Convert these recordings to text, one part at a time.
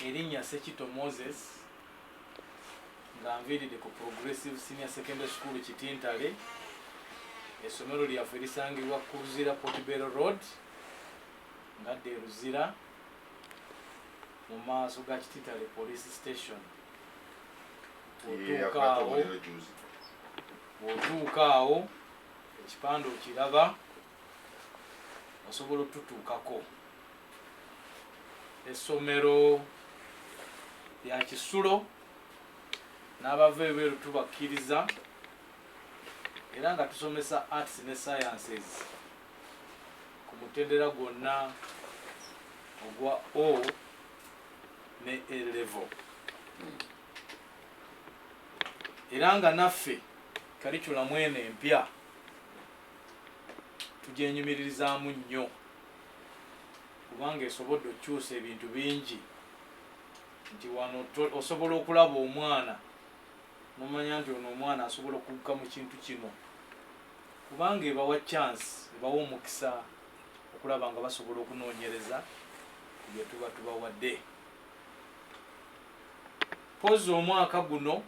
erinnya Ssekitto Moses nga nviiridde ku Progressive Senior Secondary School Kitintale. Essomero lyaffe lisangibwa ku Luzira Portobello Road ngadde e Luzira mu maaso ga Kitintale Police Station. Bw'otuuka awo ekipande okiraba osobola otutuukako. Essomero lya kisulo n'abava ebweru tubakkiriza era nga tusomesa arts ne sciences ku mutendera gwonna ogwa O ne A level. Era nga naffe curriculum eno empya tugyenyumiririzaamu nnyo kubanga esobodde okukyusa ebintu bingi, nti wano osobola okulaba omwana nomanya nti ono omwana asobola okugga mu kintu kino, kubanga ebawa chance, ebawa omukisa okulaba nga basobola okunoonyereza ku bye tuba tubawadde. Pozi omwaka guno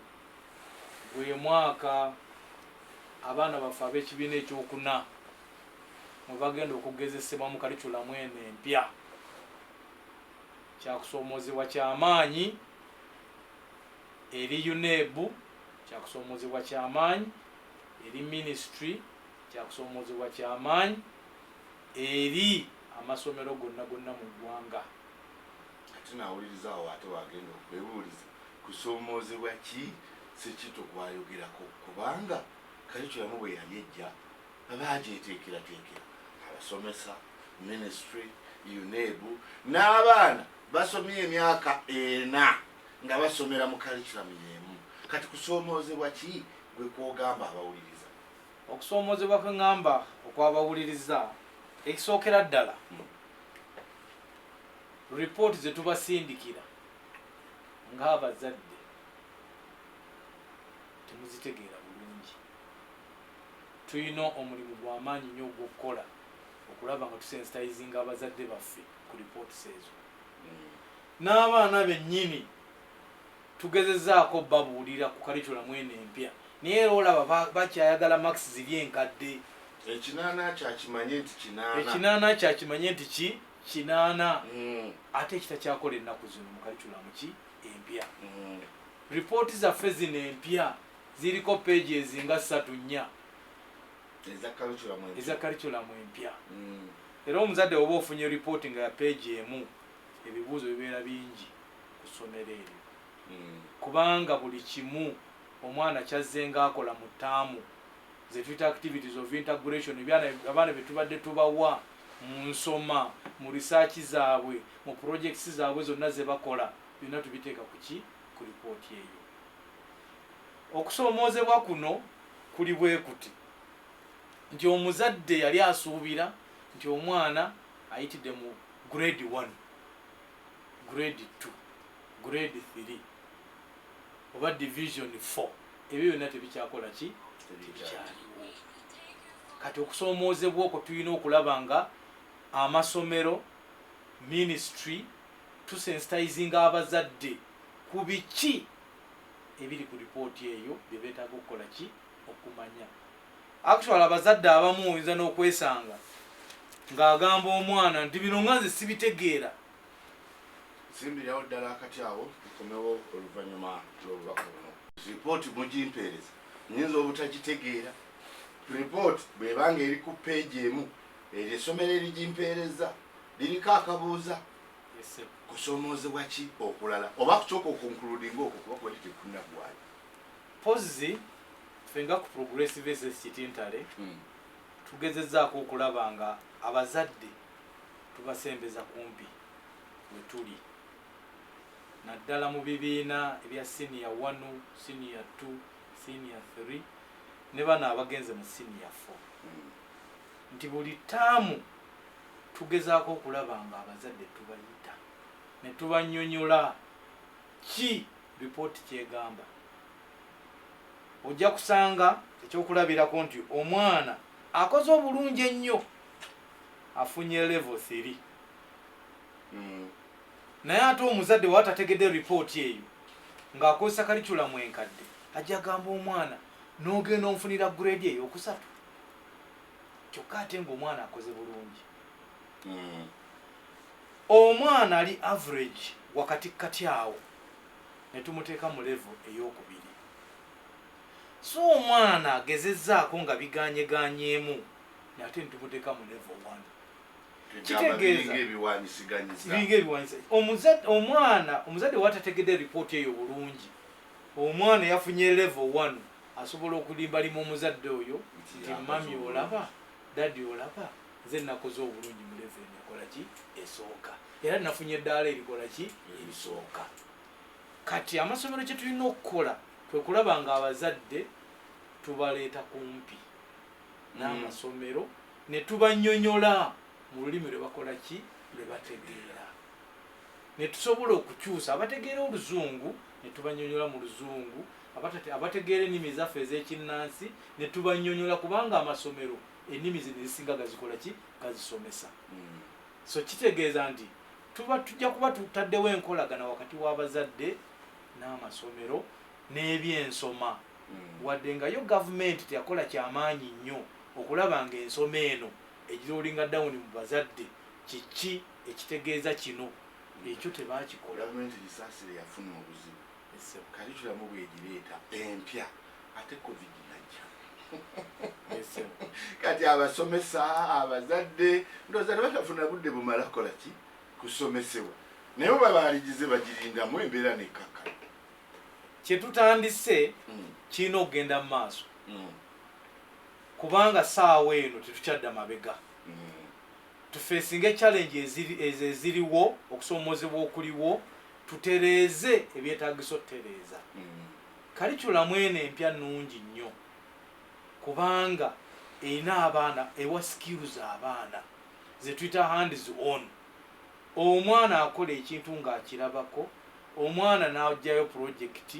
gwe mwaka abaana baffe ab'ekibiina ekyokuna mwe bagenda okugezesebwa mu curriculum eno empya. Kyakusoomozebwa kyamaanyi eri UNEB, kyakusoomozebwa kyamaanyi eri ministry, kyakusoomozebwa kyamaanyi eri amasomero gonna gonna mu ggwanga. Ate nawulirizaawo ate wagenda okwebuuliza kusoomozebwa ki Ssekitto kwayogerako, kubanga curriculum bwe yali ejja abagyeteekerateekera abasomesa, ministry, UNEB n'abaana basomye emyaka 4 nga basomera mu curriculum y'emu. Kati kusoomozebwa ki gwe kwogamba abawuliriza? Okusoomozebwa kwe ngamba okw'abawuliriza ekisookera ddala report ze tubasindikira ng'abazadde temuzitegeera bulungi. Tulina omulimu gw'amaanyi nnyo ogw'okukola okulaba nga tusensitizinga abazadde baffe ku reports ezo. N'abaana bennyini tugezezaako babuulira ku curriculum eno empya, naye era olaba bakyayagala max ziri enkadde. Ekinaana kyakimanye nti kinaana. Ekinaana kyakimanye nti kinaana. Ate ekitakyakola ennaku zino mu curriculum ki empya. Ripooti zaffe zino empya ziriko pages nga 3-4 eza curriculum empya. Era omuzadde oba ofunye report nga ya page emu, ebibuuzo bibeera bingi ku ssomero eryo, kubanga buli kimu omwana kyazzenga akola mu ttaamu, ze tuyita activities of integration, abaana bye tubadde tubawa mu nsoma, mu research zaabwe, mu projects zaabwe zonna ze bakola, byonna tubiteeka ku ki? Ku report eyo. Okusoomoozebwa kuno kuli bwe kuti nti omuzadde yali asuubira nti omwana ayitidde mu grade 1, grade 2, grade 3 oba division 4, ebyo byonna tebikyakola ki? Tebikyaliwo. Kati okusoomoozebwa okwo tulina okulaba nga amasomero, ministry tusensitizinga abazadde ku biki ebiri ku ripooti eyo bye beetaaga okukola ki? Okumanya. Actually abazadde abamu oyinza n'okwesanga ng'agamba omwana nti bino nga nze sibitegeera. Simbirawo ddala akati awo tukomewo oluvannyuma lw'obubaka buno. Ripooti mugimpeereza nyinza obutagitegeera. Ripooti bw'ebanga eri ku page emu, eryo essomero erigimpeereza liriko akabuuza kusoomoozebwa ki okulala, oba kukyooka okunkuludinga okwo kuba kwali tekunnagwayo. Pozzi fenga ku Progressive SS Kitintale tugezezaako okulaba nga abazadde tubasembeza kumpi we tuli, naddala mu bibiina ebya senior 1, senior 2, senior 3 ne bano abagenze mu senior 4. Nti buli ttaamu tugezaako okulaba nga abazadde tubayita ne tubannyonnyola ki ripooti kyegamba. Ojja kusanga ekyokulabirako nti omwana akoze obulungi ennyo, afunye level 3. naye ate omuzadde watategedde ripooti eyo ng'akozesa curriculum enkadde ajja gamba omwana n'ogenda onfunira grade eyo okusatu kyokka ate ng'omwana akoze bulungi. Omwana ali average wakati kati awo ne tumuteeka mu level ey'okubiri. So omwana agezezzaako nga biganyeganyeemu ate ne tumuteeka mu level 1. Kitegeeza omuzadde watategedde ripooti eyo bulungi, omwana yafunye level 1 asobola okulimbalima omuzadde oyo nti mami olaba, daddi olaba, nze nakoze obulungi mu level nekola ki esooka, era nafunye eddaala erikola ki erisooka. Kati amasomero kye tulina okukola kwe kulaba nga abazadde tubaleeta kumpi n'amasomero ne tubannyonnyola mu lulimi lwe bakola ki lwe bategeera, ne tusobola okukyusa abategeera oluzungu ne tubannyonnyola mu luzungu, abategeera ennimi zaffe ez'ekinnansi ne tubannyonnyola, kubanga amasomero ennimi zino ezisinga gazikola ki gazisomesa. So kitegeeza nti tujja kuba tutaddewo enkolagana wakati w'abazadde n'amasomero n'ebyensoma, wadde nga yo gavumenti teyakola kyamaanyi nnyo okulaba nga ensoma eno egirolinga dawuni mu bazadde kiki ekitegeeza kino, ekyo tebakikola. Gavumenti lisaasire yafuna obuzibu, kalikulamu bwegireeta empya ate covid najja. Kati abasomesa abazadde ndowooza tebatafuna budde bumala kukola ki kusomesebwa, naye bwe baaligize bagirindamu embeera nekkakala. Kyetutandise kirina okugenda mu maaso, kubanga saawa eno tetukyadda mabega. Tufeesinga challenge ezo eziriwo, okusoomozebwa okuliwo, tutereeze ebyetaagiso tutereeza. Curriculum eno empya nnungi nnyo kubanga erina abaana ewa skills abaana ze tuyita hands on. Omwana akola ekintu ng'akirabako, omwana n'ajjayo project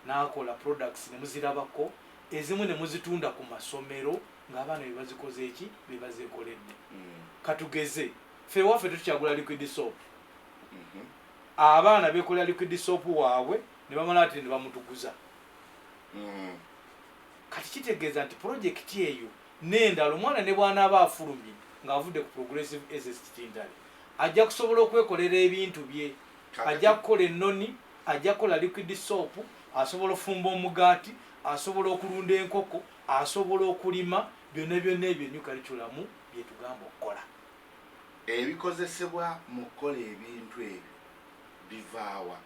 n'akola products ne muzirabako, ezimu ne muzitunda ku masomero ng'abaana bye bazikoze eki bye bazeekoledde. Katugeze ffe waffe tetukyagula liquid soap, abaana beekolera liquid soap waabwe ne bamala ati ne bamutuguza. Kati kitegeeza nti project eyo n'endala omwana ne bw'anaaba afulumye ng'avudde ku Progressive SS Kitintale ajja kusobola okwekolera ebintu bye, ajja kukola ennoni, ajja kukola liquid soap, asobola okufumba omugaati, asobola okulunda enkoko, asobola okulima, byonna byonna ebyo new curriculum bye tugamba okukola. Ebikozesebwa mu kukola ebintu ebyo bivaawa?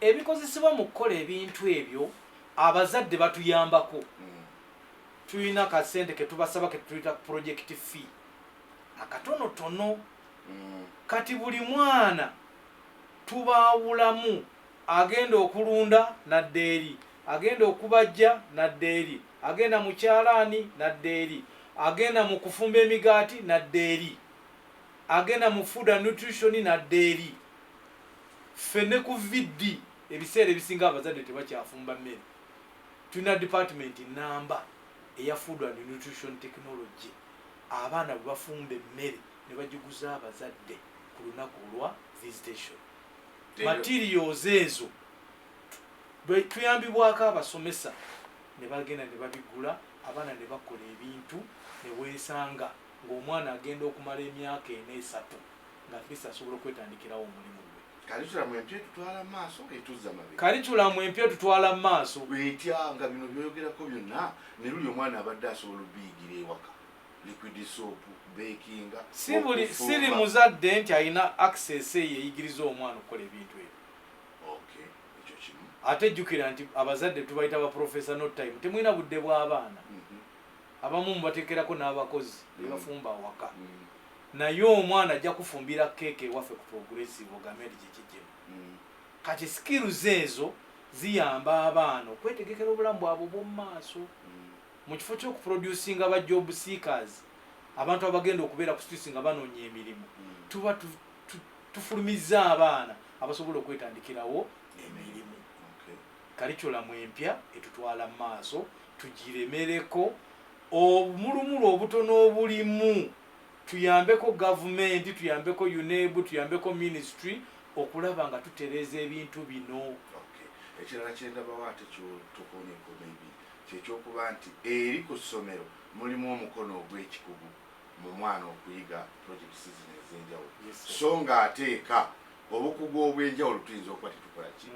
Ebikozesebwa mu kukola ebintu ebyo abazadde batuyambako. Tulina kasente ke tubasaba ke tuyita project fee akatonotono. Kati buli mwana tubaawulamu, agenda okulunda nadde eri, agenda okubajja nadde eri, agenda mu kyalaani nadde eri, agenda mu kufumba emigaati nadde eri, agenda mu food and nutrition nadde eri. Ffe ne ku viddi ebiseera ebisinga abazadde tebakyafumba mmere. Tulina department namba eya food and nutrition technology, abaana bwe bafumba emmere ne bagiguza abazadde ku lunaku olwa visitation. Materials ezo tuyambibwako abasomesa ne bagenda ne babigula, abaana ne bakola ebintu ne weesanga ng'omwana agenda okumala emyaka 4-3 nga Kristo asobola okwetandikirawo omulimu gwe. Curriculum empya tutwala mu maaso etuzza mabega. Curriculum empya tutwala mu maaso bwetya nga bino byogerako byonna ne luli omwana abadde asobola obiyigira ewaka, liquid soap, bakinga. Siri muzadde nti alina access eyeyigiriza omwana okukola ebintu ebyo. Ekyo kimu. Ate jjukira nti abazadde tubayita ba professional time, temulina budde bw'abaana. Abamu mubateekerako n'abakozi ne bafumba awaka. Naye omwana ajja kufumbira keeke ewaffe ku Progressive ogamedi gye kijjemu. Kati skills ezo ziyamba abaana okwetegekera obulamu bwabwe bw'omu maaso. Mu kifo ky'okuproducinga ba job seekers, abantu abagenda okubeera ku streets nga banoonya emirimu, tuba tufulumizza abaana abasobola okwetandikirawo emirimu. Curriculum empya etutwala mu maaso, tugiremereko obumulumulu obutono obulimu, tuyambeko gavumenti, tuyambeko UNEB, tuyambeko ministry okulaba nga tutereeza ebintu bino. Ekirala kyendabawo ate kyotukonyeko maybe kyekyokuba nti eri ku ssomero mulimu omukono ogw'ekikugu mu mwana okuyiga projects zino ez'enjawulo, so ng'ateeka obukugu obw'enjawulo tuyinza okuba tetukola ki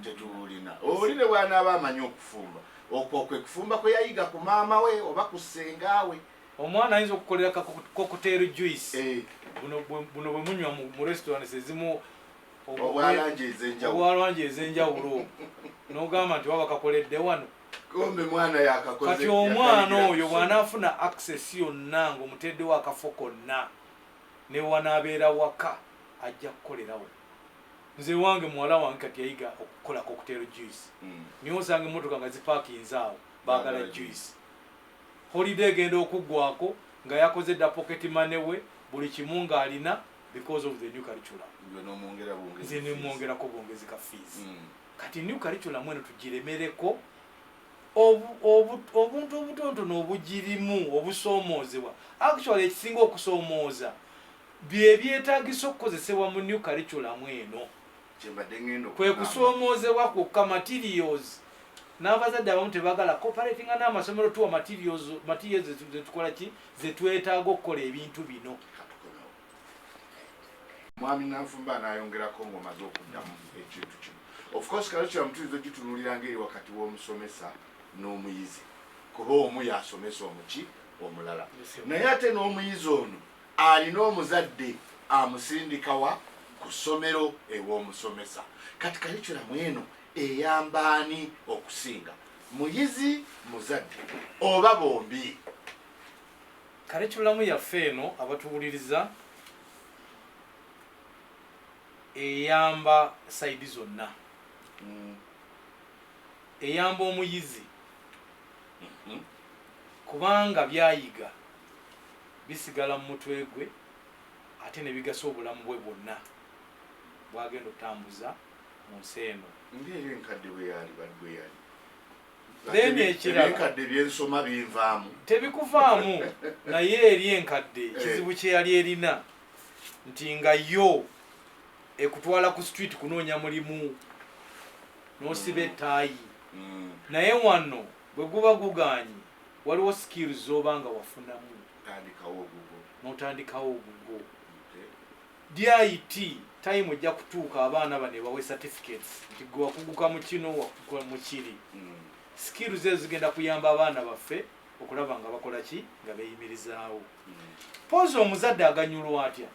tetulina. Owulire bw'anaaba amanyi okufumba, okwo kwe kufumba kwe yayiga ku maama we oba ku ssengaawe. Omwana ayinza okukolera cocktail juice buno bwe munywa mu restaurants ezimu obwalangi ez'enjawulo n'ogamba nti waba kakoledde wano. Kati omwana oyo bw'anaafuna access yonna ng'omuteddewo akafo konna ne wanaabeera waka ajja kukolerawo. Nze wange muwala wange kati yayiga okukola cocktail juice. Niyo osanga emmotoka nga zipaakinze awo baagala juice. Holiday egenda okuggwako nga yakoze dda pocket money we buli kimu ng'alina because of the new curriculum. Nze nemwongerako bwongezi ka fees. Kati new curriculum eno tugiremereko obuntu obutontono obugirimu obusoomozebwa. Actually ekisinga okusoomooza bye byetaagisa okukozesebwa mu new curriculum eno. Kwe kusoomoozebwa kwokka materials. N'abazadde abamu tebaagala cooperating n'amasomero tuwa materials zetukola ki zetwetaaga okukola ebintu bino. Mwami Nanfumba anayongerako ng'omaze okuddamu ekintu kino. Of course curriculum tuyinza gitunuulira ng'eri wakati w'omusomesa n'omuyizi, kuba omu y'asomesa omuki omulala. Naye ate n'omuyizi ono alina omuzadde amusindikawa ku ssomero ew'omusomesa. Kati curriculum eno eyamba ani okusinga, muyizi muzadde oba bombi? Curriculum yaffe eno abatuwuliriza eyamba side zonna. Eyamba omuyizi kubanga byayiga bisigala mu mutwe gwe ate ne bigasa obulamu bwe bwonna bwagenda otambuza mu nsi eno. Ngeri enkadde bwe yali badwe yali. Then ekirala enkadde byensoma binvaamu. Tebikuvaamu naye eri enkadde ekizibu kye yali erina nti nga yo ekutwala ku street kunoonya mulimu n'osiba ettaayi. Naye wano bwe guba gugaanyi waliwo skills z'obanga wafunamu n'otandikawo ogugo. DIT time ojja kutuuka abaana bane bawe certificates nti gwe wakuguka mu kino wakuguka mu kiri. Skills ezo zigenda kuyamba abaana baffe okulaba nga bakola ki nga beeyimirizaawo. Pozi omuzadde aganyulwa atya?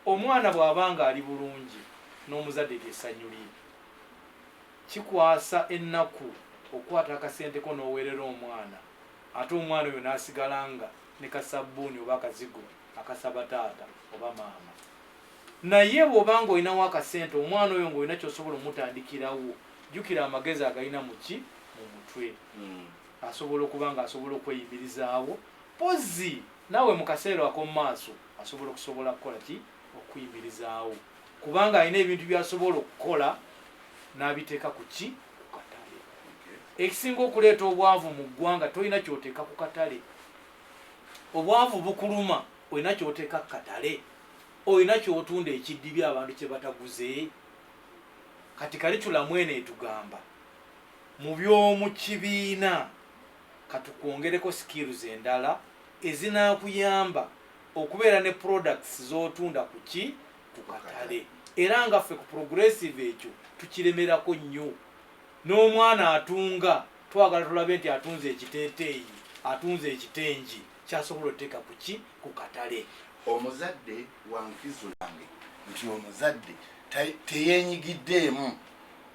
Omwana bw'abanga ali bulungi n'omuzadde lyessanyu lye. Kikwasa ennaku okwata akasenteko n'oweerera omwana ate omwana oyo n'asigalanga ne kasabbuuni oba akazigo akasaba taata oba maama. Naye bw'obanga olinawo akasente omwana oyo ng'olina ky'osobola omutandikirawo, jjukira amagezi agalina mu ki mu mutwe. Asobola okuba nga asobola okweyimirizaawo. Pozi naawe mu kaseera ak'omu maaso asobola kukola ki okuyimirizaawo kubanga alina ebintu by'asobola okukola n'abiteeka ku ki ku katale. Ekisinga okuleeta obwavu mu ggwanga tolina ky'oteeka ku katale. Obwavu bukuluma, olina ky'oteeka ku katale, olina ky'otunda ekiddibi abantu kye bataguze. Kati curriculum eno etugamba mu by'omu kibiina katukwongereko skills endala ezinaakuyamba okubeera ne products z'otunda ku ki ku katale. Era nga ffe ku progressive ekyo tukiremerako nnyo. N'omwana atunga twagala tulabe nti atunze ekiteeteeyi, atunze ekitengi kyasobola oteeka ku ki ku katale. Omuzadde wankizo lange nti omuzadde teyeenyigiddeemu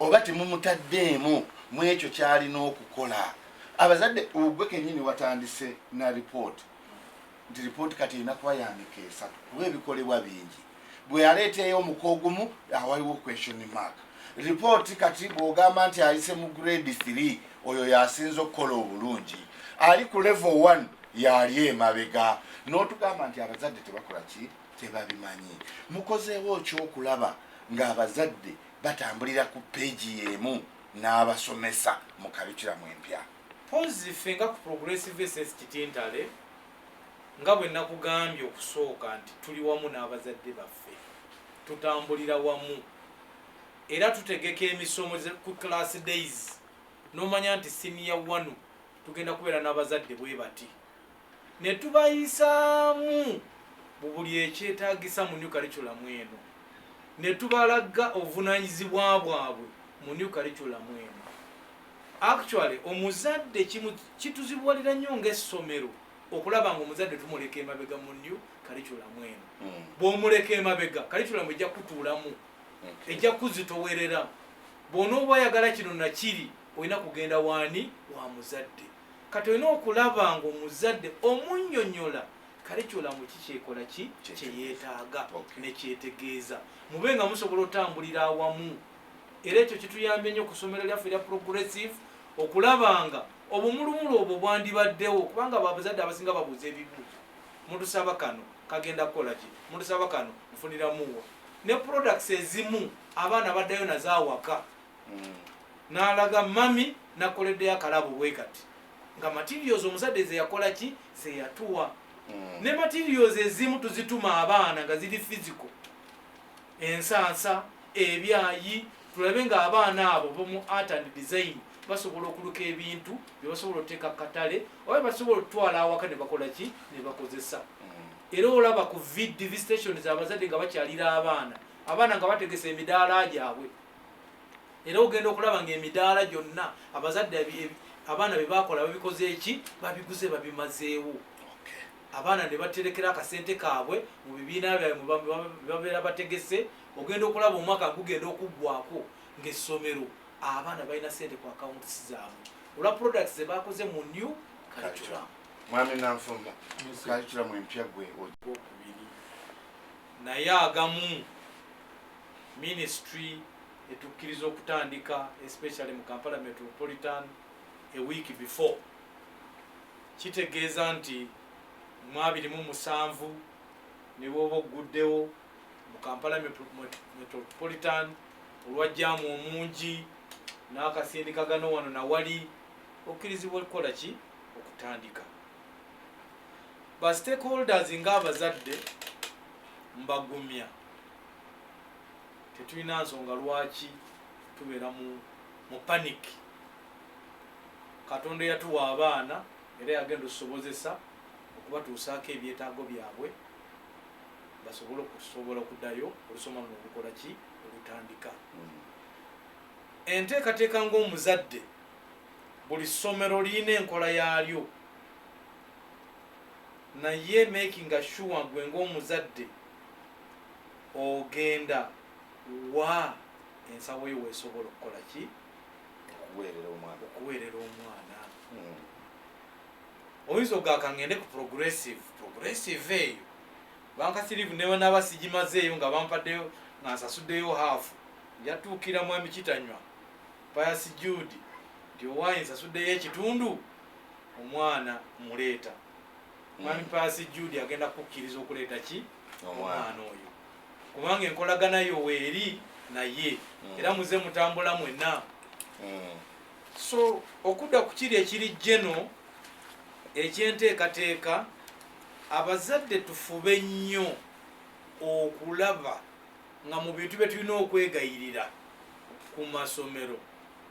oba temumutaddeemu mu ekyo kyalina okukola. Abazadde ogwe kennyini watandise na report nti report kati erina kuba yandika esatu kuba ebikolebwa bingi. Bwe yaleeteyo omuko ogumu awaliwo question mark. Report kati bw'ogamba nti ayise mu grade 3 oyo yasinza okukola obulungi, ali ku level 1 yali emabega. N'otugamba nti abazadde tebakola ki tebabimanyi. Mukozeewo ekyokulaba ng'abazadde batambulira ku peegi y'emu n'abasomesa mu curriculum empya. Pozi ffe nga ku Progressive SS Kitintale nga bwe nakugambye okusooka nti tuli wamu n'abazadde baffe, tutambulira wamu era tutegeka emisomo ku class days nomanya nti senior 1 tugenda kubeera n'abazadde bwe bati ne tubayisaamu buli ekyetaagisa mu new curriculum eno ne tubalaga obuvunaanyizibwa bwabwe mu new curriculum eno. Actually omuzadde kituzibwalira nnyo ng'essomero okulaba ng'omuzadde tumuleka emabega mu new curriculum eno. Bw'omuleka emabega curriculum ejja kutuulamu, ejja kuzitowerera. Bw'onooba oyagala kino nakiri olina kugenda waani wa muzadde. Kati olina okulaba ng'omuzadde omunnyonnyola curriculum kikyekola ki kyeyeetaaga nekyetegeeza, mube nga musobola otambulira awamu. Era ekyo kituyambye nnyo ku ssomero lyaffe erya Progressive okulaba nga obumulumulu obwo bwandibaddewo, kubanga abazadde abasinga babuuza ebibuuzo. Mutusaba kano kagenda kukola ki, mutusaba kano nfuniramuwa. Ne products ezimu abaana baddayo nazaawaka n'alaga mami nakoleddeyo akalabo bwe kati nga materials omuzadde ze yakola ki ze yatuwa. Ne materials ezimu tuzituma abaana nga ziri physical, ensansa, ebyayi, tulabe nga abaana abo bomu art and design basobola okuluka ebintu bye basobola oteeka katale oba basobola otwala awaka ne bakola ki ne bakozesa. Era olaba ku VDV stations abazadde nga bakyalira abaana nga bategesa emidaala gyabwe. Era ogenda okulaba ng'emidaala gyonna abazadde abaana bye bakola babikoze eki babiguze babimazeewo. Abaana ne baterekera akasente kaabwe mu bibiina byabwe babeera bategese. Ogenda okulaba omwaka gugenda okuggwako ng'essomero abaana balina sente ku accounts zaabwe olwa products ze bakoze mu new curriculum. Mwami Nanfumba, curriculum empya gwe okubiri naye agamu ministry etukkiriza okutandika especially mu Kampala Metropolitan a week before. Kitegeeza nti mu 27 ne bwoba oguddewo mu Kampala Metropolitan olwajjaamu omungi n'akasindikagano wano nawali okkirizibwa okukola ki okutandika. Ba stakeholders ng'abazadde mbagumya tetulina nsonga lwaki tubeera mu panic. Katonda yatuwa abaana era yagenda okusobozesa okubatuusaako ebyetaago byabwe basobola okuddayo olusoma luno olukola ki olutandika. Enteekateeka ng'omuzadde buli ssomero lirina enkola yaalyo, naye making sure gwe ng'omuzadde ogenda wa ensawo yo weesobola okukola ki okuweerera omwana. Oyinza ogaka ngende ku progressive eyo bankasirivu newe n'abasigimazeeyo nga bampaddeyo nga nsasuddeyo haafu yatuukira mwami kitanywa Pius Jude nti owaayi nsasuddeyo ekitundu omwana muleeta. Mwami Pius Jude agenda kukkiriza okuleeta ki omwana oyo kubanga enkolagana yo weeri naye era muze mutambula mwenna. So okudda ku kiri ekiri geno ekyenteekateeka, abazadde tufube nnyo okulaba nga mu bintu bye tulina okwegayirira ku masomero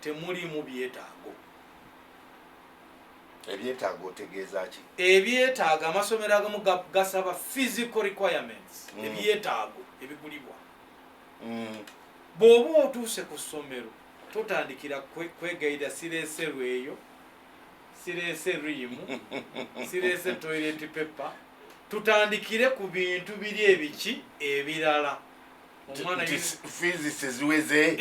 temulimu byetaago. Ebyetaago otegeeza ki? Ebyetaago amasomero agamu gasaba physical requirements. Ebyetaago ebigulibwa. Bw'oba otuuse ku ssomero totandikira kwegayirira sireese lweyo, sireese riimu, sireese toilet paper, tutandikire ku bintu biri ebiki ebirala. Omwana fees ziweze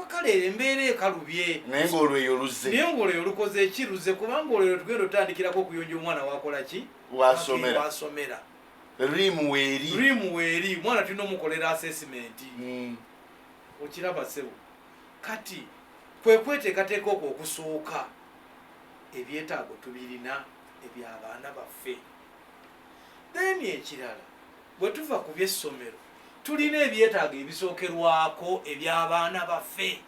kale embeera ekalubye naye ng'olweyo luze, naye ng'olweyo lukoze ekiruze kubanga olweyo tugenda otandikirako okuyonja omwana wakola ki wasomera. riimu weeri mwana tulina omukolera assessment. Okiraba sebo kati kwe kweteekateeka okwo okusooka ebyetaago tubirina eby'abaana baffe. Then ekirala bwe tuva ku by'essomero tulina ebyetaago ebisookerwako eby'abaana baffe.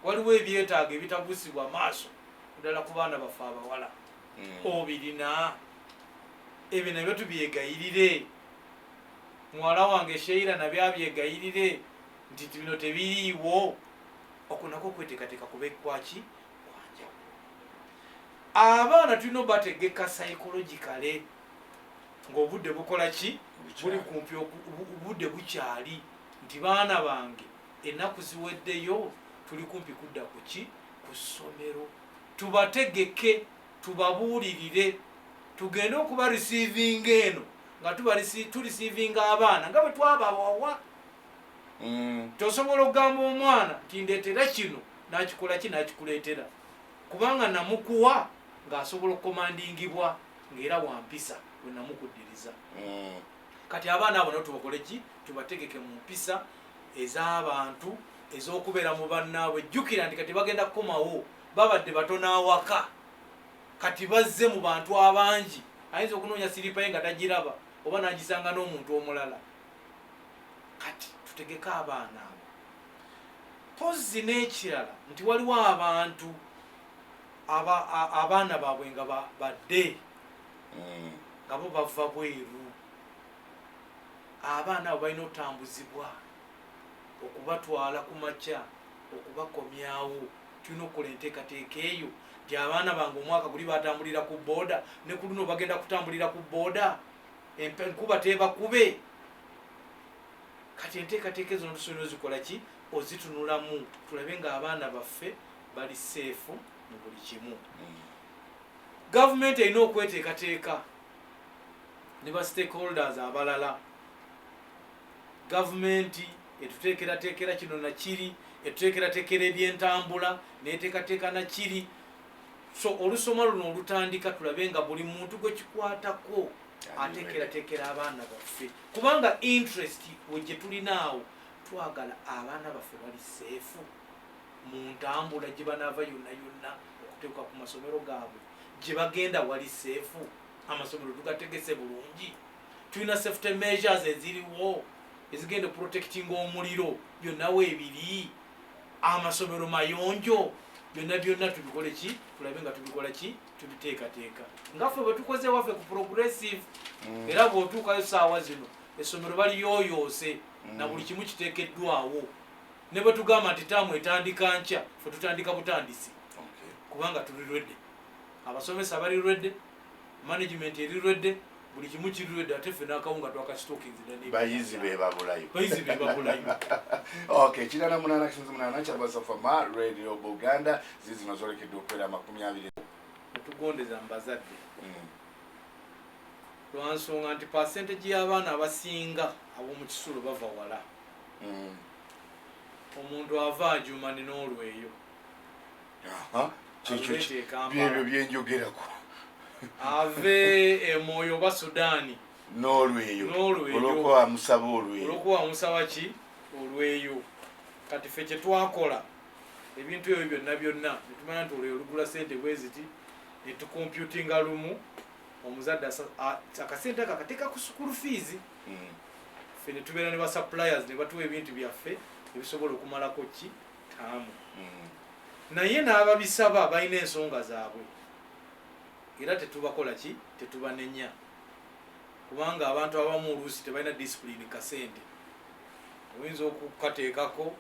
Waliwo ebyetaago ebitabusibwa maaso ddala ku baana baffe abawala. Obirina ebyo nabyo tubyegayirire. muwala wange Sheila nabyabyegayirire nti bino tebiriiwo okunako okweteekateeka kubekwaki kwanja. Abaana tulina obategeka psychologically ng'obudde bukola ki buli kumpi obudde bukyali nti baana bange ennaku ziweddeyo tuli kumpi kudda ku ki ku ssomero. Tubategeke tubabuulirire tugende okuba receiving eno nga turisiivinga abaana nga bwe twabawawa. Tosobola okugamba omwana nti ndeetera kino n'akikola ki n'akikuleetera kubanga namukuwa ng'asobola okukomandingibwa ng'era wampisa bwe namukuddiriza. Kati abaana abo nabo tubakole ki tubategeke mu mpisa ez'abantu ez'okubeera mu bannaabwe. Jjukira nti kati bagenda kukomawo babadde batono awaka kati bazze mu bantu abangi ayinza okunoonya siripa ye nga tagiraba oba n'agisanga n'omuntu omulala. Kati tutegeke abaana abo. Pozi n'ekirala nti waliwo abantu abaana baabwe nga badde nga bo bava bweru. Abaana abo balina otambuzibwa okubatwala ku makya okubakomyawo. Tulina okukola enteekateeka eyo nti abaana bange omwaka guli batambulira ku booda ne ku luno bagenda kutambulira ku booda enkuba tebakube. Kati enteekateeka ezo tusobola ozikola ki ozitunulamu tulabe nga abaana baffe bali seefu mu buli kimu. Gavumenti erina okweteekateeka ne ba stakeholders abalala. Gavumenti etuteekerateekera kino nakiri etuteekerateekera ebyentambula neteekateeka nakiri. So olusoma luno olutandika tulabe nga buli muntu gwe kikwatako ateekerateekera abaana baffe kubanga interest gye tulinaawo twagala abaana baffe bali seefu mu ntambula gye banaava yonna yonna okuteeka ku masomero gaabwe gye bagenda wali seefu. Amasomero tugategese bulungi. Tulina safety measures eziriwo ezigenda protecting omuliro byonna weebiri. Amasomero mayonjo byonna tubikole ki tulabe nga tubikola ki tubiteekateeka ngaffe bwe tukoze waffe ku progressive. Era bw'otuukayo saawa zino essomero baliyooyoose na buli kimu kiteekeddwawo. Ne bwe tugamba nti taamu etandika nkya ffe tutandika butandisi kubanga tuli lwedde. Abasomesa bali lwedde, management eri lwedde, buli kimu kiri lwedde ate ffe n'akawunga twakakitookinzira bayizi be babulayo. Kirana munana kisunzi munana kyabaza fama radio Buganda zizino zolekedde okubeera 20. Tugondeza mbazadde lwansonga nti percentage y'abaana abasinga ab'omu kisulo bava wala. Omuntu ava ajumani n'olweyo byebyo byenjogerako ave Emoyo ba Sudaani n'olweyo olwokuba musaba ki olweyo. Kati ffe kye twakola ebintu ebyo byonna netumanya nti olweyo olugula ssente bweziti netukomputinga lumu omuzadde akasente akateeka ku school fees. Ffe netubeera ne ba suppliers ne batuwa ebintu byaffe ebisobola okumalako ki taamu. Naye n'ababisaba balina ensonga zaabwe era tetubakola ki tetubanenya kubanga abantu abamu oluusi tebalina discipline kasente. Oyinza okukateekako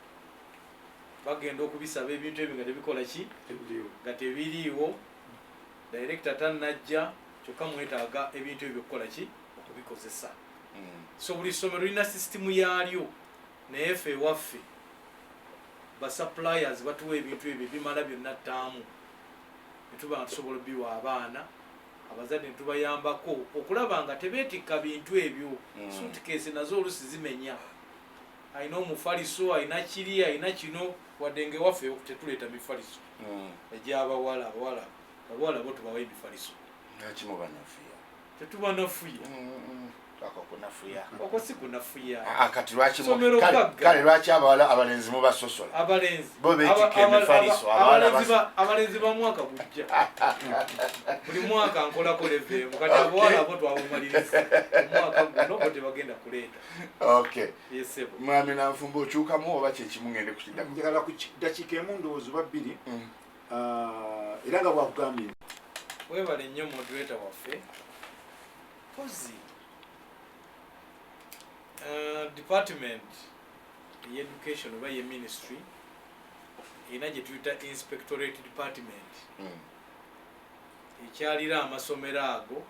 bagenda okubisaba ebintu ebyo nga tebikola ki nga tebiriiwo. Director tannajja kyokka mwetaaga ebintu ebyo okukola ki okubikozesa. So buli ssomero lirina sisitimu yaalyo naye ffe ewaffe ba suppliers batuwa ebintu ebyo bimala byonna ttaamu netuba nga tusobola biwa abaana abazadde netubayambako okulaba nga tebeetikka bintu ebyo. Suitcase nazo olusi zimenya ayina omufaliso ayina kiri ayina kino wadde ngewaffe tetuleeta mifaliso egy'abawala. Abawala bo tubawa emifaliso tetubanafuya oko si kunafuya. Kati lwaki abawala abalenzi mubasosola? Bo beetikka emifaliso abalenzi ba mwaka gujja buli mwaka nkolako levemu kati abawala bo twabumaliriza omwaka guno bo tebagenda kuleeta. Mwami Nanfumba okyukamu oba kyekimu ngende kukiddako? Njagala ku dakiika emu ndowooza oba bbiri era nga bwakugambye webale nnyo moderator waffe pozi department education oba ye ministry ina gye tuyita inspectorate department ekyalira amasomero ago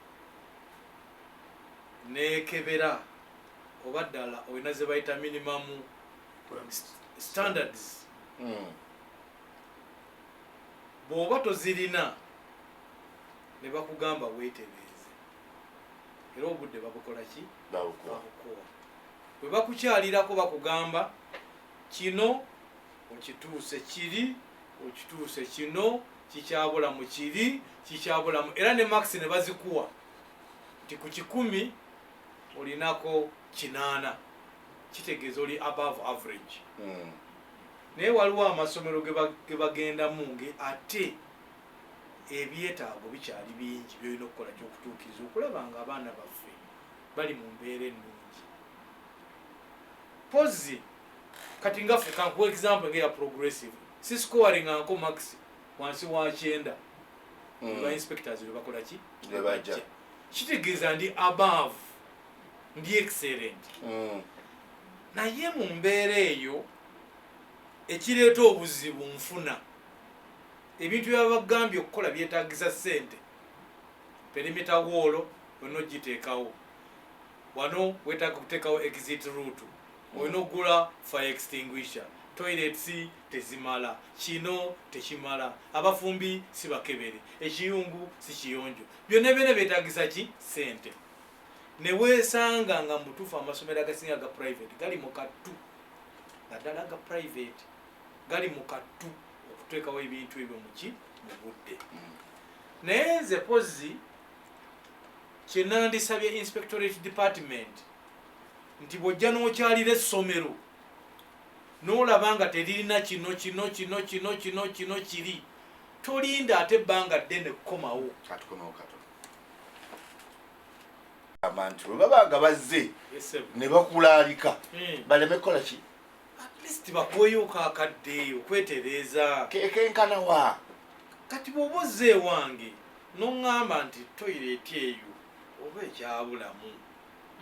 nekebera oba ddala olina ze bayita minimum standards bw'oba tozirina ne bakugamba weetereeze era obudde babukola ki babukuwa bwe bakukyalirako bakugamba kino okituuse kiri okituuse kino kikyabulamu kiri kikyabulamu era ne max ne bazikuwa nti ku 10 olinako 8 kitegeeza oli above average naye waliwo amasomero ge bagendamu nge ate ebyetaago bikyali bingi byolina okukola kyokutuukiriza okulaba nga abaana baffe bali mu mbeera ennungi pozi kati ngaffe kankuwa example ngeya progressive siscoring anko max wansi wa 9 ba inspectors lwe bakola ki bajja kitegeeza ndi above ndi excellent naye mu mbeera eyo ekireeta obuzibu nfuna ebintu byabagambye okukola byetaagisa ssente perimeter wall olina ogiteekawo wano wetaaga okuteekawo exit route olina okugula fire extinguisher toilets tezimala kino tekimala abafumbi si bakebere ekiyungu si kiyonjo byonna byonna byetaagisa ki ssente ne weesanga nga mutuufu amasomero agasinga aga private gali mu kattu naddala aga private gali mu kattu okuteekawo ebintu ebyo muki mu budde naye nze pozi kyenandisabye inspectorate department nti bw'ojja n'okyalira essomero n'olaba nga teririna kino kiri tolinda ate ebbanga ddene kukomawo abantu bwe baba nga bazze ne bakulaalika baleme kukola ki at least bakuweyo kakadde okwetereeza kenkana wa kati bw'oba ozze ewange n'oŋŋamba nti toyireti eyo oba ekyabulamu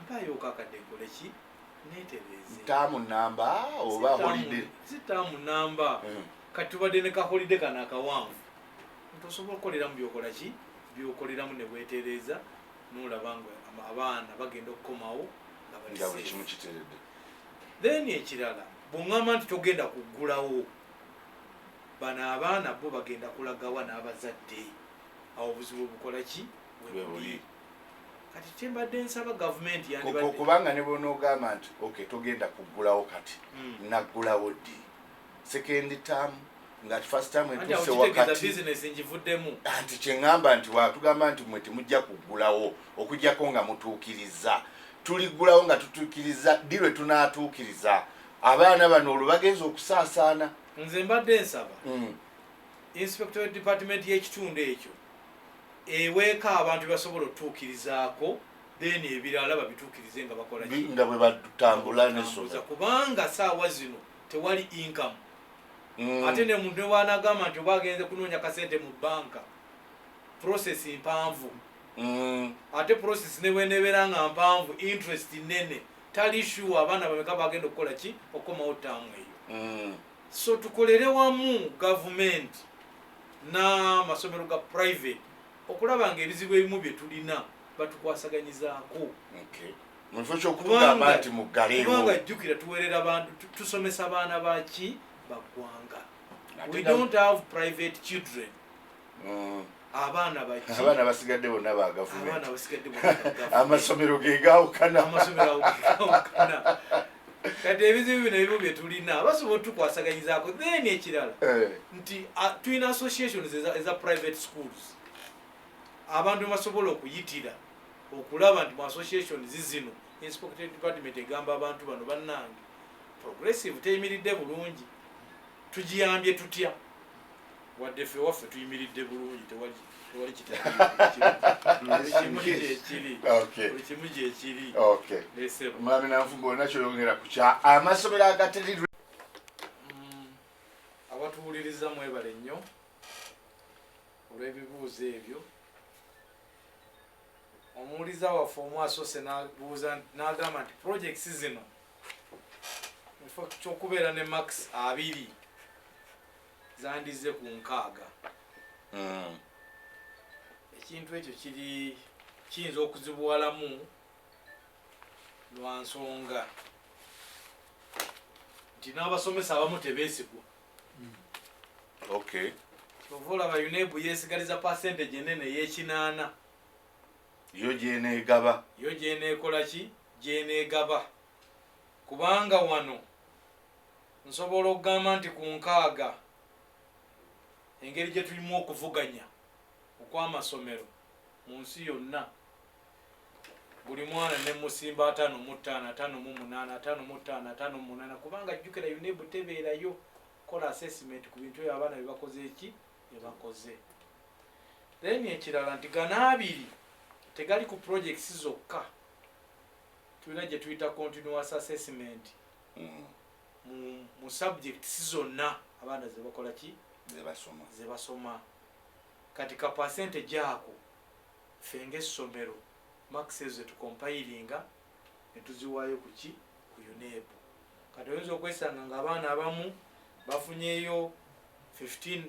mpayo kakadde nkole ki neetereeze taamu namba oba holide si taamu namba kati tubadde ne kaholide kano akawanvu nti osobola okukoleramu byokola ki byokoleramu ne weetereeza n'olaba nga abaana bagenda okukomawo nga bali kimu kiteredde then ekirala bw'oŋŋamba nti togenda kuggulawo bano abaana bo bagenda kulagawa n'abazadde awo obuzibu bukola ki webuli kati kyembadde nsaba gavumenti kubanga ne bonoogamba nti okay togenda kuggulawo kati naggulawo ddi second term nga first term etuuse wakati business njivuddemu anti kyeŋŋamba nti watugamba nti mwe temujja kuggulawo okujjako nga mutuukiriza tuliggulawo nga tutuukiriza ddi lwe tunaatuukiriza abaana bano olwo bagenza okusaasaana nze mbadde nsaba inspectorate department y'ekitundu ekyo eweeka abantu basobola otuukirizaako then ebirala babituukirize nga bakola nga bwe batambula n'essomero kubanga saawa zino tewali income ate ne muntu newanagamba nti oba agenze kunoonya kasente mu banka process mpanvu ate process newenebeera nga mpanvu interest nene tali sure abaana bameka bagenda okukola ki okukomawo taamu eyo so tukolere wamu gavumenti n'amasomero ga private okulaba nga ebizibu ebimu bye tulina batukwasaganyizaako mufo kyokutugamba nti muggaleewo kubanga jjukira tuwerera abantu tusomesa abaana baki baggwanga we don't have private children abaana baki abaana basigadde bonna ba gavumenti abaana basigadde bonna amasomero ge gaawukana amasomero gaawukana kati ebizibu bino ebimu bye tulina basobola otukwasaganyizaako then ekirala nti tulina associations eza private schools abantu basobola okuyitira okulaba nti mu associations zino inspectorate department egamba abantu bano bannange progressive teyimiridde bulungi tugiyambye tutya wadde ffe waffe tuyimiridde bulungi tewali kimu gyekiri mwami nanfumba olina kyoyongera ku kya amasomero agaterirwe abatuwuliriza mwebale nnyo olw'ebibuuzo ebyo omuwuliza waffe omwasoose n'abuuza n'agamba nti projects zino efo kyokubeera ne max 2 zandize ku 6. Ekintu ekyo kiyinza okuzibuwalamu lwa nsonga nti n'abasomesa abamu tebeesigwa. Kyova olaba UNEB yeesigaliza percentage enene ey'ekinaana. yo gyeneegaba yo gyeneekola ki gyeneegaba kubanga wano nsobola okugamba nti ku 6 engeri gye tulimu okuvuganya okw'amasomero mu nsi yonna buli mwana ne musimba 5 5 5 5 kubanga jjukira UNEB tebeerayo kola assessment ku bintu ebyo abaana byebakoze eki byebakoze. Then ekirala nti gana 2 tegali ku projects zokka, tulina gye tuyita continuous assessment mu subjects zonna abaana zebakola ki zebasoma. Kati ka percentage ako fenge essomero max ezo tukompilinga ne tuziwaayo ku ki ku UNEB. Kati oyinza okwesanga ng'abaana abamu bafunyeyo 15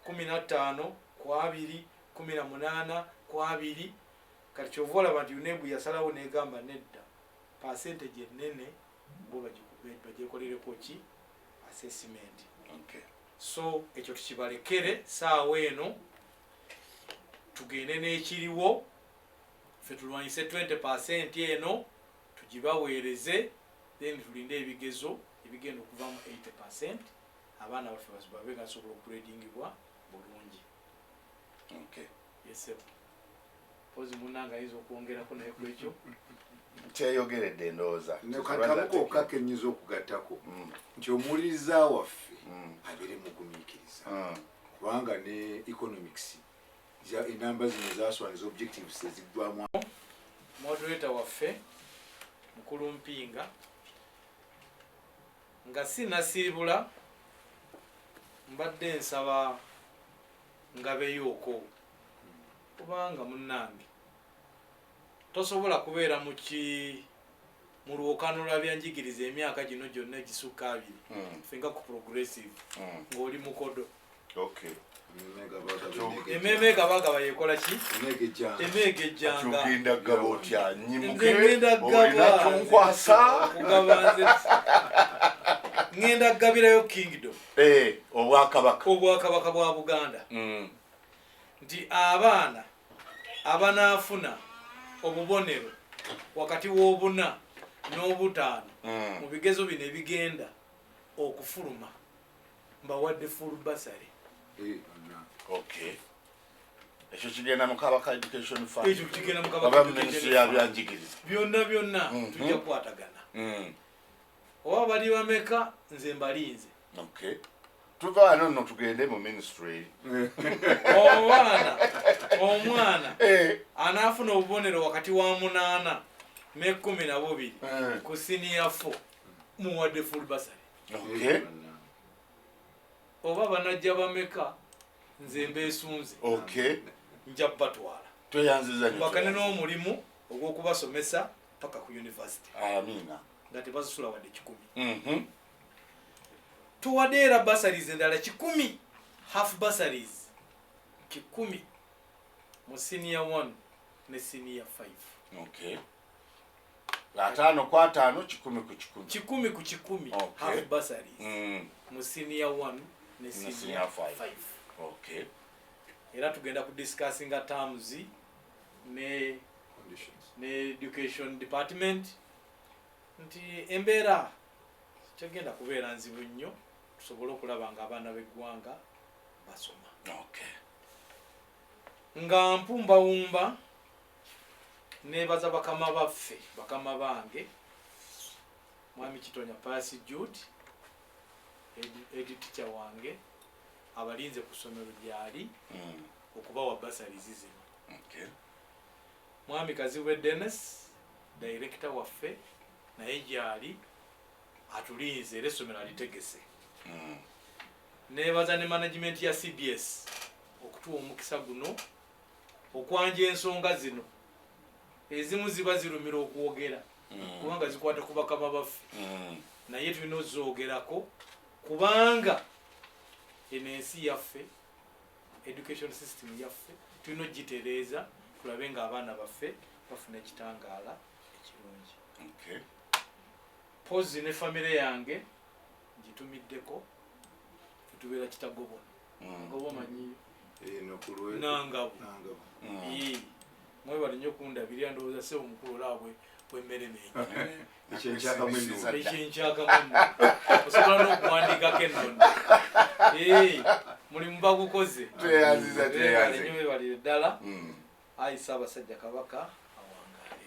15 ku 2 18 ku 2. Kati kyova olaba nti UNEB yasalawo negamba nedda percentage enene bo bagyekolereko ki assessment. So ekyo tukibalekere saawa eno tugende n'ekiriwo ffe tulwanyise 20% eno tugibaweereze, then tulinde ebigezo ebigenda okuvamu 80% abaana baffe babe nga basobola okugradingibwa bulungi. Yes, pozi munanga ayinza okwongerako naye ku ekyo kyeyogeredde ndowooza kamuko okakenyiza okugattako nti omuwuliriza waffe abeere mugumiikiriza kubanga ne economics enamba zino zaswaniza objectives eziggwamu. Moderator waffe mukulu Mpinga nga sinasiibula mbadde nsaba ngabeyooko kubanga munnange tosobola kubeera mu lwokano lwa byanjigiriza emyaka gino gyonna egisukka 2 fenga ku progressive ng'oli mukodo. Ememe gabagaba yekola ki emege ejjanga tugenda gaba otya ngenda ngenda gabirayo kingdom obwakabaka bwa Buganda nti abaana abanaafuna obubonero wakati w'obuna n'obutaano mu bigezo bino ebigenda okufuluma mbawadde full bursary. ekyo kigenda mu kabaka education fund ekyo kigenda mu kabaka ministry ya byanjigiriza byonna tujja kukwatagana. Oba bali bameka nze mbalinze tuva wano nno tugende mu ministry omwana anaafuna obubonero wakati wa 8 ne 12 ku senior 4 muwadde full bursary. Oba banajja bameka nze mbeesunze nja batwala bakane n'omulimu ogw'okubasomesa paka ku university nga tebasasula wadde 10. Tuwadde era bursaries endala 10 half bursaries 10 mu senior 1 ne senior 5. 5 ku 5 10 ku 10 half bursaries mu senior 1 ne senior 5. Era tugenda ku discussinga terms ne education department nti embeera kyegenda kubeera nzibu nnyo tusobole okulaba nga abaana b'eggwanga basoma. Nga mpumbawumba nebaza bakama baffe bakama bange mwami Kitonya Pasi Jude teacher wange abalinze ku ssomero gyali okubawa bursaries zino. Mwami Kazibwe Dennis director waffe naye gyali atulinze era essomero alitegese. Nebaza ne management ya CBS okutuwa omukisa guno okwanja ensonga zino ezimu ziba zirumira okwogera kubanga zikwata ku bakama baffe naye tulina ozoogerako kubanga eno ensi yaffe education system yaffe tulina ogitereeza tulabe nga abaana baffe bafuna ekitangaala ekirungi. Pozi ne famire yange gitumiddeko tutubeera kitagobwa ngoba manyiyo nangabo mwebale nnyo okundabirira ndowooza sebo omukulu olaabwe bwemmere nenyo ekyenkyakamu osobola n'okuwandiikako ennono mulimu bagukoze nnyo webalire ddala ayisa abasajja kabaka awangaale.